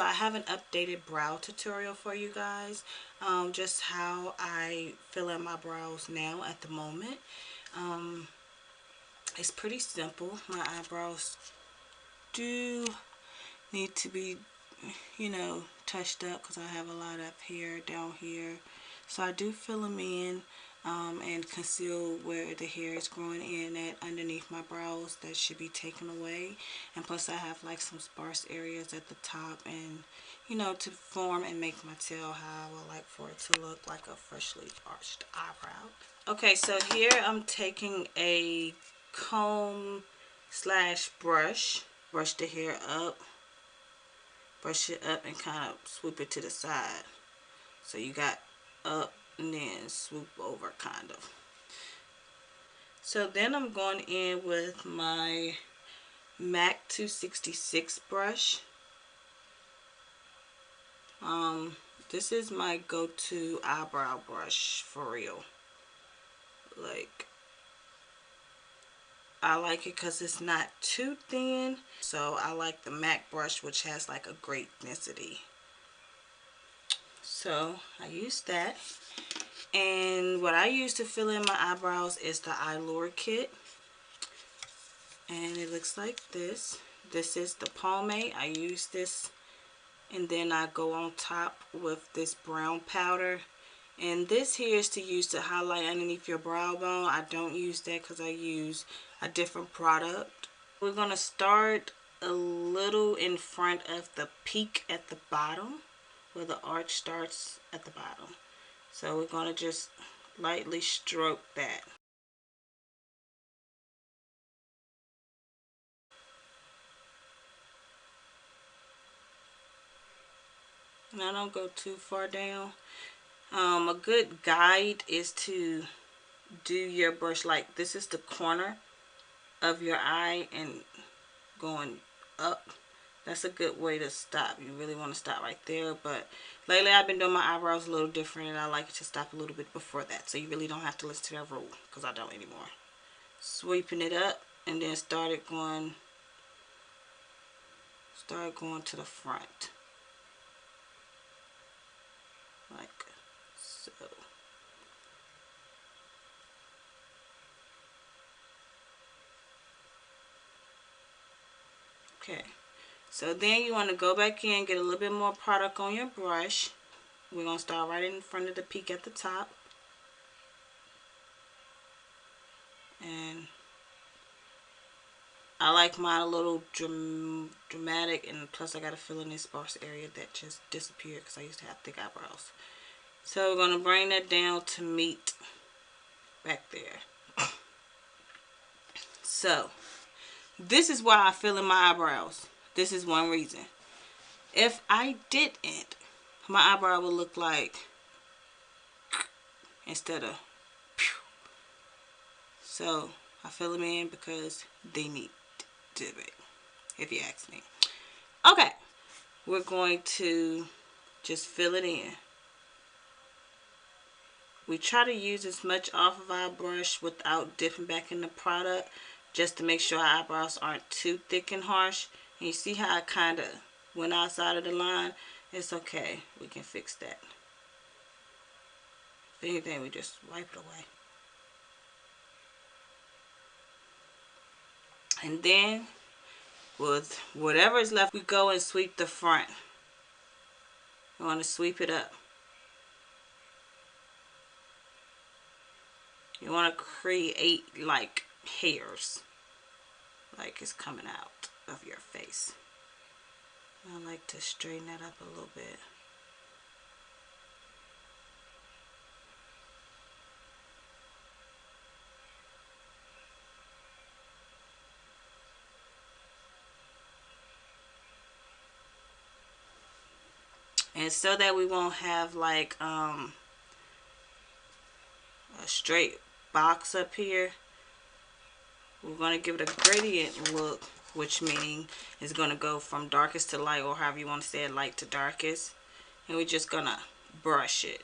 also I have an updated brow tutorial for you guys, just how I fill in my brows now at the moment. It's pretty simple. My eyebrows do need to be, you know, touched up because I have a lot up here, down here. So I do fill them in and conceal where the hair is growing in at underneath my brows. That should be taken away. And plus I have like some sparse areas at the top, and you know, to form and make my tail how I would like for it to look like a freshly arched eyebrow. Okay, so here I'm taking a comb slash brush the hair up, brush it up and kind of swoop it to the side. So you got up and then swoop over kind of. So then I'm going in with my MAC 266 brush. This is my go-to eyebrow brush for real. Like, I like it because it's not too thin. So I like the MAC brush, which has like a great density. So I use that. And what I use to fill in my eyebrows is the Eyelure kit. And it looks like this. This is the pomade. I use this. And then I go on top with this brown powder. And this here is to use to highlight underneath your brow bone. I don't use that because I use a different product. We're going to start a little in front of the peak at the bottom, where the arch starts at the bottom. So we're going to just lightly stroke that. And I don't go too far down. A good guide is to do your brush like this is the corner of your eye and going up. That's a good way to stop. You really want to stop right there, but lately I've been doing my eyebrows a little different and I like it to stop a little bit before that, so you really don't have to listen to that rule because I don't anymore. Sweeping it up and then start going to the front like so. Okay, so then you want to go back in, get a little bit more product on your brush. We're going to start right in front of the peak at the top. And I like mine a little dramatic, and plus I got to fill in this sparse area that just disappeared because I used to have thick eyebrows. So we're going to bring that down to meet back there. So this is why I fill in my eyebrows. This is one reason. If I didn't, my eyebrow would look like instead of pew. So I fill them in because they need to be, if you ask me. Okay, we're going to just fill it in. We try to use as much off of our brush without dipping back in the product, just to make sure our eyebrows aren't too thick and harsh. And you see how I kind of went outside of the line? It's okay. We can fix that. If anything, we just wipe it away. And then, with whatever is left, we go and sweep the front. You want to sweep it up. You want to create like hairs, like it's coming out of your face. I like to straighten that up a little bit. And so that we won't have like a straight box up here, we're going to give it a gradient look, which meaning is going to go from darkest to light, or however you want to say it, light to darkest. And we're just going to brush it.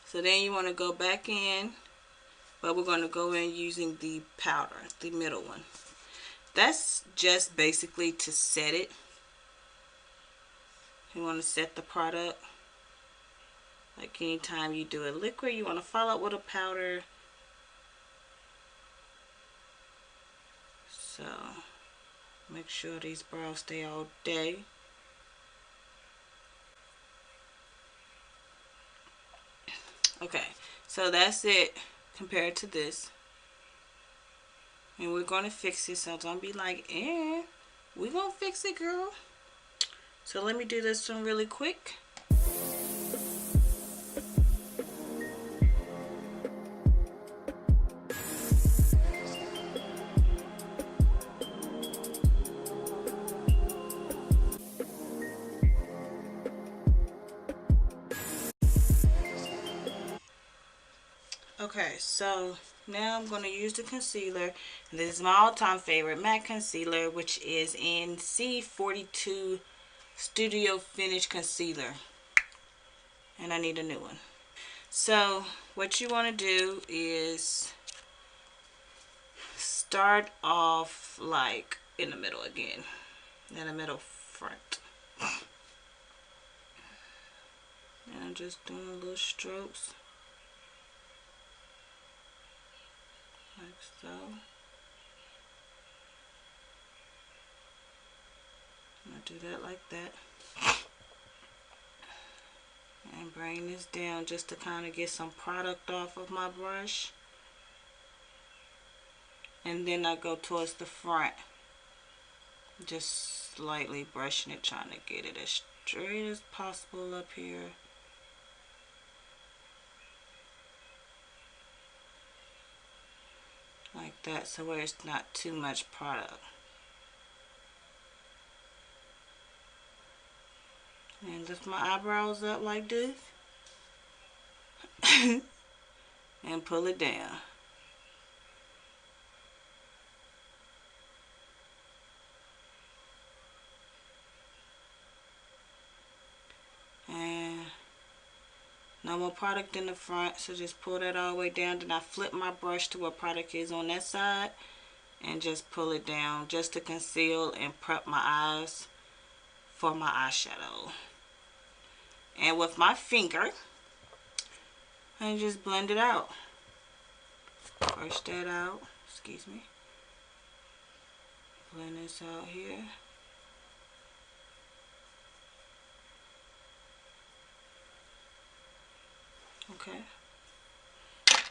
So then you want to go back in but we're going to go in using the powder, the middle one. That's just basically to set it. You want to set the product. Like anytime you do a liquid, you want to follow up with a powder. So make sure these brows stay all day. Okay, so that's it compared to this. And we're going to fix it, so don't be like, we're going to fix it, girl. So let me do this one really quick. Okay, so now I'm going to use the concealer. And this is my all-time favorite matte concealer, which is in C42 Studio Finish Concealer. And I need a new one. So what you want to do is start off like in the middle again. In the middle front. And I'm just doing little strokes. Like so. I'm going to do that like that. And bring this down just to kind of get some product off of my brush. And then I go towards the front. Just slightly brushing it, trying to get it as straight as possible up here. Like that, so where it's not too much product. And lift my eyebrows up like this. And pull it down. And no more product in the front, so just pull that all the way down. Then I flip my brush to where product is on that side and just pull it down just to conceal and prep my eyes for my eyeshadow. And with my finger, I just blend it out. Brush that out, excuse me. Blend this out here. Okay.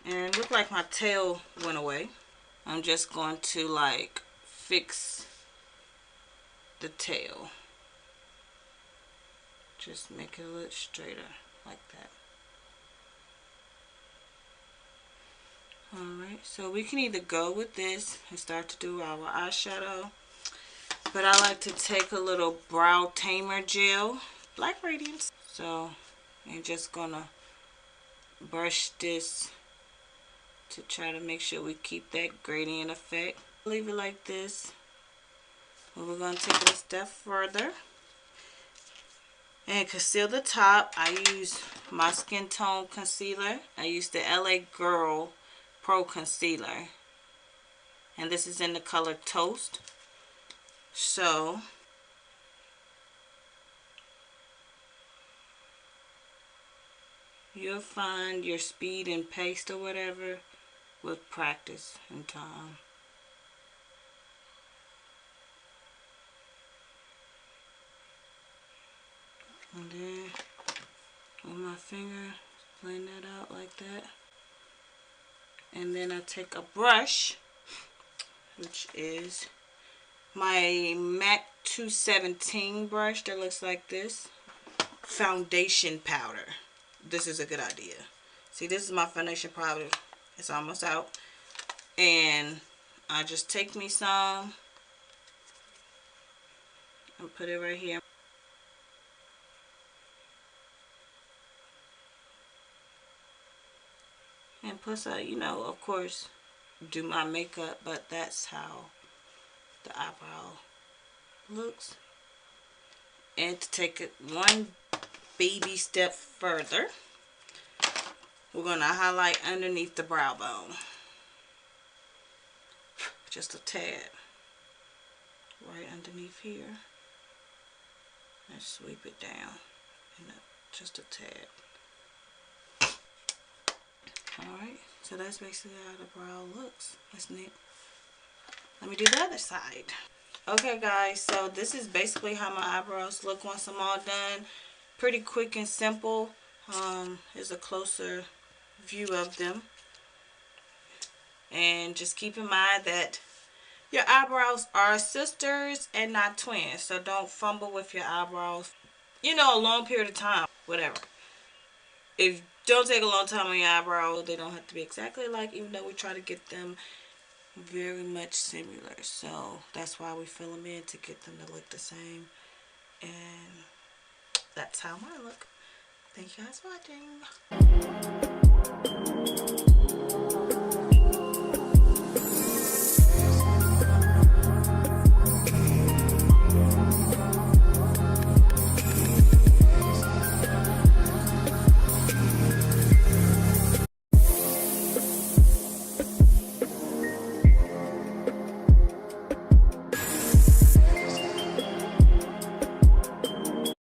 And look like my tail went away. I'm just going to like fix the tail. Just make it a little straighter like that. Alright, so we can either go with this and start to do our eyeshadow. But I like to take a little brow tamer gel, like Radiance. So I'm just gonna brush this to try to make sure we keep that gradient effect. Leave it like this. But we're going to take it a step further and conceal the top. I use my skin tone concealer. I use the L.A Girl Pro concealer, and this is in the color Toast. So you'll find your speed and pace or whatever with practice and time. And then with my finger, blend that out like that. And then I take a brush, which is my MAC 217 brush that looks like this. Foundation powder. This is a good idea. See, this is my foundation powder. It's almost out. And I just take me some and put it right here. And plus, you know, of course, do my makeup, but that's how the eyebrow looks. And to take it one baby step further, we're going to highlight underneath the brow bone. just a tad right underneath here, and sweep it down, just a tad. Alright, so that's basically how the brow looks. That's neat. Let me do the other side. Okay guys, so this is basically how my eyebrows look once I'm all done. Pretty quick and simple. Here's a closer view of them. And just keep in mind that your eyebrows are sisters and not twins. So don't fumble with your eyebrows. You know, a long period of time, whatever. If don't take a long time on your eyebrows, they don't have to be exactly alike, even though we try to get them very much similar. So that's why we fill them in, to get them to look the same. And that's how mine look. Thank you guys for watching.